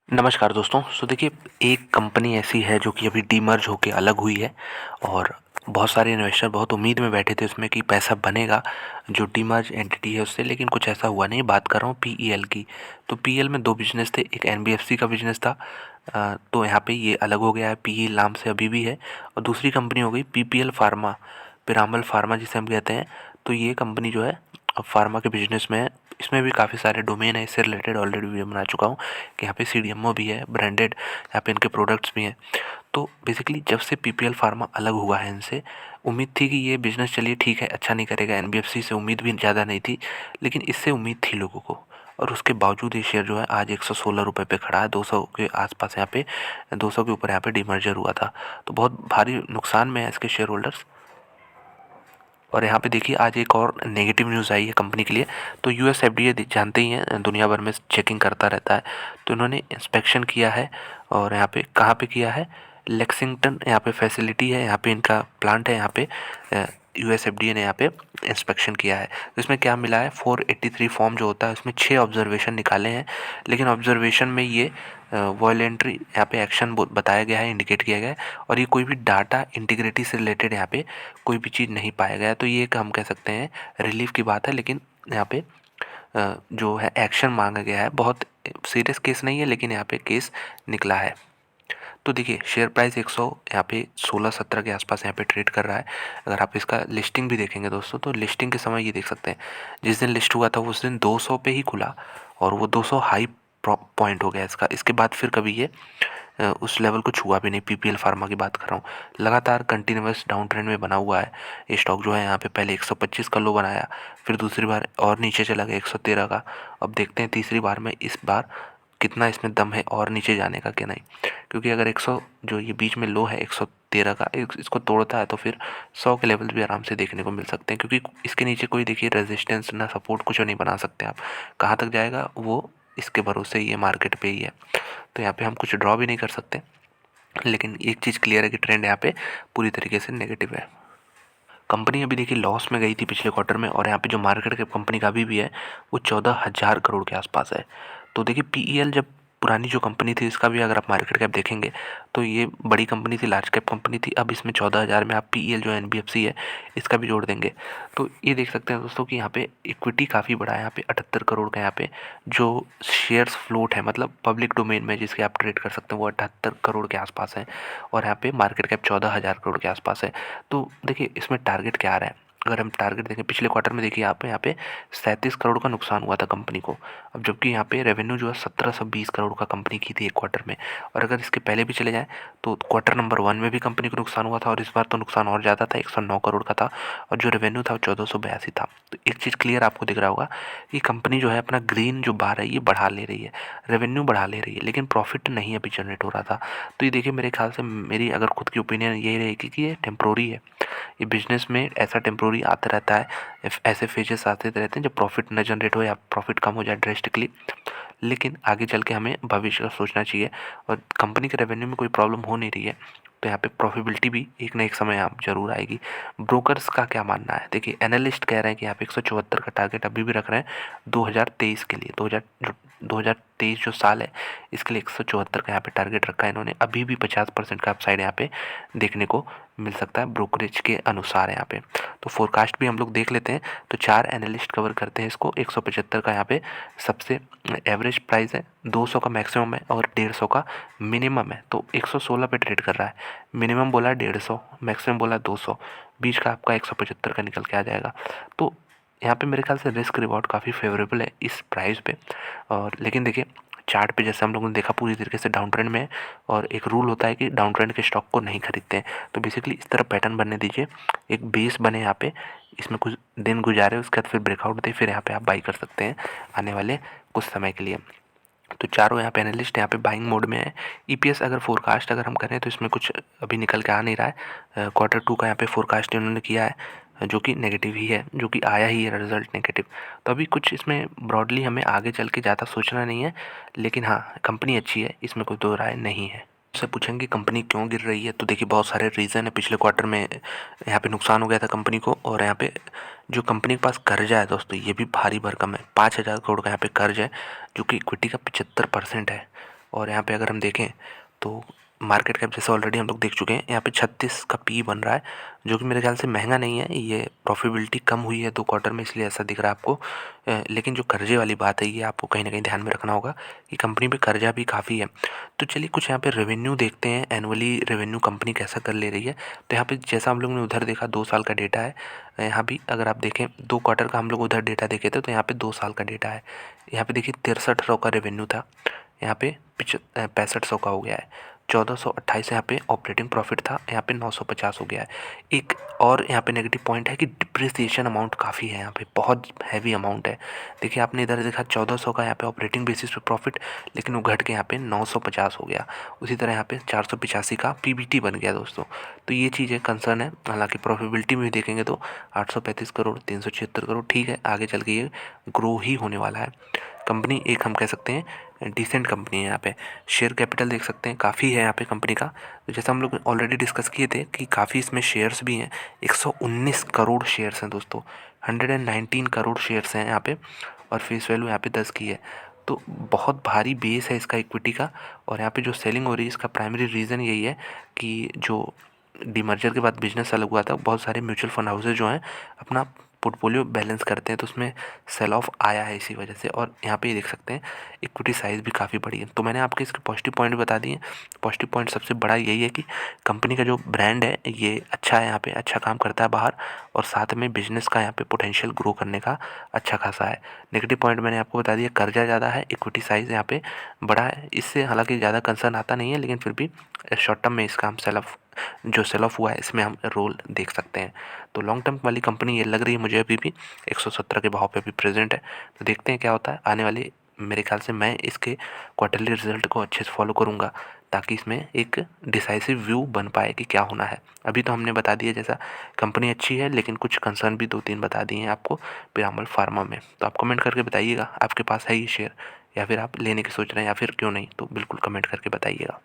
नमस्कार दोस्तों। देखिए, एक कंपनी ऐसी है जो कि अभी डीमर्ज होके अलग हुई है और बहुत सारे इन्वेस्टर बहुत उम्मीद में बैठे थे उसमें कि पैसा बनेगा जो डीमर्ज एंटिटी है उससे, लेकिन कुछ ऐसा हुआ नहीं। बात कर रहा हूँ पीईएल की। तो पीईएल में दो बिजनेस थे, एक एनबीएफसी का बिजनेस था। तो यहाँ पे ये अलग हो गया है, पीईएल नाम से अभी भी है। और दूसरी कंपनी हो गई पीपीएल फार्मा, पिरामल फार्मा जिसे हम कहते हैं। तो ये कंपनी जो है फार्मा के बिजनेस में है। इसमें भी काफ़ी सारे डोमेन है, इससे रिलेटेड ऑलरेडी वीडियो बना चुका हूँ कि यहाँ पे सीडीएमओ भी है, ब्रांडेड यहाँ पे इनके प्रोडक्ट्स भी हैं। तो बेसिकली जब से पीपीएल फार्मा अलग हुआ है इनसे, उम्मीद थी कि ये बिज़नेस चलिए ठीक है अच्छा नहीं करेगा, एनबीएफसी से उम्मीद भी ज़्यादा नहीं थी, लेकिन इससे उम्मीद थी लोगों को। और उसके बावजूद ये शेयर जो है आज 116 रुपये पे खड़ा है। 200 के आसपास यहाँ पे, 200 के ऊपर यहाँ पे डीमर्जर हुआ था। तो बहुत भारी नुकसान में है इसके शेयर होल्डर्स। और यहाँ पे देखिए आज एक और नेगेटिव न्यूज़ आई है कंपनी के लिए। तो यूएस एफडीए जानते ही हैं दुनिया भर में चेकिंग करता रहता है। तो इन्होंने इंस्पेक्शन किया है और यहाँ पे कहाँ पे किया है, लेक्सिंगटन यहाँ पे फैसिलिटी है, यहाँ पे इनका प्लांट है। यहाँ पे यूएस एफडीए ने यहाँ पे इंस्पेक्शन किया है। तो इसमें क्या मिला है, 483 फॉर्म जो होता है उसमें 6 ऑब्जर्वेशन निकाले हैं। लेकिन ऑब्जर्वेशन में ये वॉलेंट्री यहाँ पे एक्शन बताया गया है, इंडिकेट किया गया है। और ये कोई भी डाटा इंटीग्रिटी से रिलेटेड यहाँ पे कोई भी चीज़ नहीं पाया गया। तो ये एक हम कह सकते हैं रिलीफ की बात है। लेकिन यहाँ पे जो है एक्शन मांगा गया है, बहुत सीरियस केस नहीं है लेकिन यहाँ पे केस निकला है। तो देखिए शेयर प्राइस 100 यहाँ पे 16-17 के आसपास यहाँ पे ट्रेड कर रहा है। अगर आप इसका लिस्टिंग भी देखेंगे दोस्तों, तो लिस्टिंग के समय ये देख सकते हैं जिस दिन लिस्ट हुआ था उस दिन 200 पे ही खुला और वो 200 हाई पॉइंट हो गया इसका। इसके बाद फिर कभी ये उस लेवल को छुआ भी नहीं। पीपीएल फार्मा की बात कर रहा हूँ, लगातार कंटिन्यूस डाउन ट्रेंड में बना हुआ है ये स्टॉक जो है। यहाँ पे पहले 125 का लो बनाया, फिर दूसरी बार और नीचे चला गया 113 का। अब देखते हैं तीसरी बार में इस बार कितना इसमें दम है और नीचे जाने का क्या नहीं। क्योंकि अगर 100 जो ये बीच में लो है 113 का, इसको तोड़ता है तो फिर 100 के लेवल भी आराम से देखने को मिल सकते हैं। क्योंकि इसके नीचे कोई देखिए रेजिस्टेंस ना सपोर्ट कुछ नहीं बना सकते आप। कहाँ तक जाएगा वो इसके भरोसे ही है, मार्केट पे ही है। तो यहाँ पे हम कुछ ड्रॉ भी नहीं कर सकते। लेकिन एक चीज़ क्लियर है कि ट्रेंड यहाँ पे पूरी तरीके से नेगेटिव है। कंपनी अभी देखिए लॉस में गई थी पिछले क्वार्टर में, और यहाँ पे जो मार्केट कैप कंपनी का अभी भी है वो 14,000 करोड़ के आसपास है। तो देखिए पीईएल जब पुरानी जो कंपनी थी इसका भी अगर आप मार्केट कैप देखेंगे तो ये बड़ी कंपनी थी, लार्ज कैप कंपनी थी। अब इसमें 14,000 में आप पीईएल जो एनबीएफसी है इसका भी जोड़ देंगे तो ये देख सकते हैं दोस्तों कि यहाँ पे इक्विटी काफ़ी बड़ा है। यहाँ पे 78 करोड़ का यहाँ पे जो शेयर्स फ्लोट है, मतलब पब्लिक डोमेन में जिसके आप ट्रेड कर सकते हैं, वो 78 करोड़ के आसपास है। और यहाँ पे मार्केट कैप 14,000 करोड़ के आसपास है। तो देखिए इसमें टारगेट क्या आ रहा है, अगर हम टारगेट देखें पिछले क्वार्टर में, देखिए आप यहाँ पे 37 करोड़ का नुकसान हुआ था कंपनी को। अब जबकि यहाँ पे रेवेन्यू जो है 1720 करोड़ का कंपनी की थी एक क्वार्टर में। और अगर इसके पहले भी चले जाएँ तो क्वार्टर नंबर 1 में भी कंपनी को नुकसान हुआ था, और इस बार तो नुकसान और ज़्यादा था, 109 करोड़ का था। और जो रेवेन्यू था वो 1482 था। तो एक चीज़ क्लियर आपको दिख रहा होगा कि कंपनी जो है अपना ग्रीन जो बार है ये बढ़ा ले रही है, रेवेन्यू बढ़ा ले रही है, लेकिन प्रॉफिट नहीं अभी जनरेट हो रहा था। तो ये देखिए मेरे ख्याल से, मेरी अगर खुद की ओपिनियन यही रहेगी कि ये टेम्प्रोरी है। ये बिजनेस में ऐसा टेम्प्रोरी आता रहता है, ऐसे फेजेस आते रहते हैं जब प्रॉफिट न जनरेट हो या प्रॉफिट कम हो जाए ड्रेस्टिकली। लेकिन आगे चल के हमें भविष्य का सोचना चाहिए, और कंपनी के रेवेन्यू में कोई प्रॉब्लम हो नहीं रही है तो यहाँ पे प्रॉफिबिलिटी भी एक ना एक समय आप जरूर आएगी। ब्रोकर्स का क्या मानना है, देखिए एनालिस्ट कह रहे हैं कि यहाँ पे 174 का टारगेट अभी भी रख रहे हैं 2023 के लिए। 2023 जो साल है इसके लिए 174 का यहाँ पे टारगेट रखा है इन्होंने। अभी भी 50% का अपसाइड यहाँ पे देखने को मिल सकता है ब्रोकरेज के अनुसार यहाँ पे। तो फोरकास्ट भी हम लोग देख लेते हैं। तो 4 एनालिस्ट कवर करते हैं इसको। 175 का यहाँ पे सबसे एवरेज प्राइस है, 200 का मैक्सिमम है और 150 का मिनिमम है। तो 116 पे ट्रेड कर रहा है। मिनिमम बोला 150, मैक्सिमम बोला 200, बीच का आपका 175 का निकल के आ जाएगा। तो यहाँ पे मेरे ख्याल से रिस्क रिवॉर्ड काफ़ी फेवरेबल है इस प्राइस पे। और लेकिन देखिए चार्ट पे जैसे हम लोगों ने देखा पूरी तरीके से डाउन ट्रेंड में है, और एक रूल होता है कि डाउन ट्रेंड के स्टॉक को नहीं खरीदते हैं। तो बेसिकली इस तरह पैटर्न बनने दीजिए, एक बेस बने यहाँ पे, इसमें कुछ दिन गुजारे उसके बाद फिर ब्रेकआउट दे, फिर यहाँ पे आप बाई कर सकते हैं आने वाले कुछ समय के लिए। तो चारों यहाँ पे एनालिस्ट यहाँ पे बाइंग मोड में है। ईपीएस अगर फोरकास्ट अगर हम करें तो इसमें कुछ अभी निकल के आ नहीं रहा है। क्वार्टर 2 का यहाँ पे फोरकास्ट इन्होंने किया है जो कि नेगेटिव ही है, जो कि आया ही है रिजल्ट नेगेटिव। तो अभी कुछ इसमें ब्रॉडली हमें आगे चल के ज़्यादा सोचना नहीं है। लेकिन हाँ कंपनी अच्छी है, इसमें कोई दो राय नहीं है। से पूछेंगे कंपनी क्यों गिर रही है, तो देखिए बहुत सारे रीज़न है। पिछले क्वार्टर में यहाँ पे नुकसान हो गया था कंपनी को, और यहाँ पे जो कंपनी के पास कर्जा है दोस्तों ये भी भारी भरकम है। 5,000 करोड़ का यहाँ पे कर्ज है जो कि इक्विटी का 75% है। और यहाँ पे अगर हम देखें तो मार्केट कैप जैसे ऑलरेडी हम लोग देख चुके हैं, यहाँ पे 36 का पी बन रहा है, जो कि मेरे ख्याल से महंगा नहीं है। ये प्रॉफिटेबिलिटी कम हुई है 2 क्वार्टर में, इसलिए ऐसा दिख रहा है आपको। लेकिन जो कर्जे वाली बात है ये आपको कहीं ना कहीं ध्यान में रखना होगा कि कंपनी पे कर्जा भी काफ़ी है। तो चलिए कुछ यहाँ पे रेवेन्यू देखते हैं, एनुअली रेवेन्यू कंपनी कैसा कर ले रही है। तो यहाँ पे जैसा हम लोग ने उधर देखा 2 साल का डेटा है, यहाँ भी अगर आप देखें 2 क्वार्टर का हम लोग उधर डेटा देखे थे, तो यहाँ पे 2 साल का डेटा है। यहाँ पे देखिए 6300 का रेवेन्यू था, यहाँ पे 6500 का हो गया है। 1428 यहाँ पे ऑपरेटिंग प्रॉफिट था, यहाँ पे 950 हो गया है। एक और यहाँ पे नेगेटिव पॉइंट है कि डिप्रिसिएशन अमाउंट काफ़ी है, यहाँ पे बहुत हैवी अमाउंट है। देखिए आपने इधर देखा 1400 का यहाँ पे ऑपरेटिंग बेसिस पे प्रॉफिट, लेकिन वो घट के यहाँ पे 950 हो गया। उसी तरह यहाँ पे 485 का पीबीटी बन गया दोस्तों। तो ये चीज़ें कंसर्न है। हालांकि प्रॉफिटेबिलिटी में भी देखेंगे तो 835 करोड़, 376 करोड़, ठीक है, आगे चल के ये ग्रो ही होने वाला है। कंपनी एक हम कह सकते हैं डिसेंट कंपनी है। यहाँ पे शेयर कैपिटल देख सकते हैं काफ़ी है यहाँ पे कंपनी का। तो जैसा हम लोग ऑलरेडी डिस्कस किए थे कि काफ़ी इसमें शेयर्स भी हैं, 119 करोड़ शेयर्स हैं दोस्तों, 119 करोड़ शेयर्स हैं यहाँ पे, और फेस वैल्यू यहाँ पे 10 की है। तो बहुत भारी बेस है इसका इक्विटी का। और यहाँ पे जो सेलिंग हो रही है इसका प्राइमरी रीज़न यही है कि जो डीमर्जर के बाद बिजनेस अलग हुआ था, बहुत सारे म्यूचुअल फंड हाउसेज जो हैं अपना पोर्टफोलियो बैलेंस करते हैं, तो उसमें सेल ऑफ आया है इसी वजह से। और यहाँ पे ये देख सकते हैं इक्विटी साइज़ भी काफ़ी बड़ी है। तो मैंने आपके इसके पॉजिटिव पॉइंट बता दिए। पॉजिटिव पॉइंट सबसे बड़ा यही है कि कंपनी का जो ब्रांड है ये अच्छा है, यहाँ पे अच्छा काम करता है बाहर, और साथ में बिजनेस का यहाँ पे पोटेंशियल ग्रो करने का अच्छा खासा है। नेगेटिव पॉइंट मैंने आपको बता दिया, कर्जा ज़्यादा है, इक्विटी साइज़ यहाँ पे बड़ा है। इससे हालांकि ज़्यादा कंसर्न आता नहीं है, लेकिन फिर भी शॉर्ट टर्म में इसका हम सेल ऑफ हुआ है इसमें हम रोल देख सकते हैं। तो लॉन्ग टर्म वाली कंपनी ये लग रही है मुझे अभी भी 117 के भाव पे भी प्रेजेंट है। तो देखते हैं क्या होता है आने वाले। मेरे ख्याल से मैं इसके क्वार्टरली रिजल्ट को अच्छे से फॉलो करूँगा, ताकि इसमें एक डिसाइसिव व्यू बन पाए कि क्या होना है। अभी तो हमने बता दिया जैसा कंपनी अच्छी है, लेकिन कुछ कंसर्न भी 2-3 बता दिए हैं आपको पीरामल फार्मा में। तो आप कमेंट करके बताइएगा आपके पास है ये शेयर, या फिर आप लेने की सोच रहे हैं, या फिर क्यों नहीं, तो बिल्कुल कमेंट करके बताइएगा।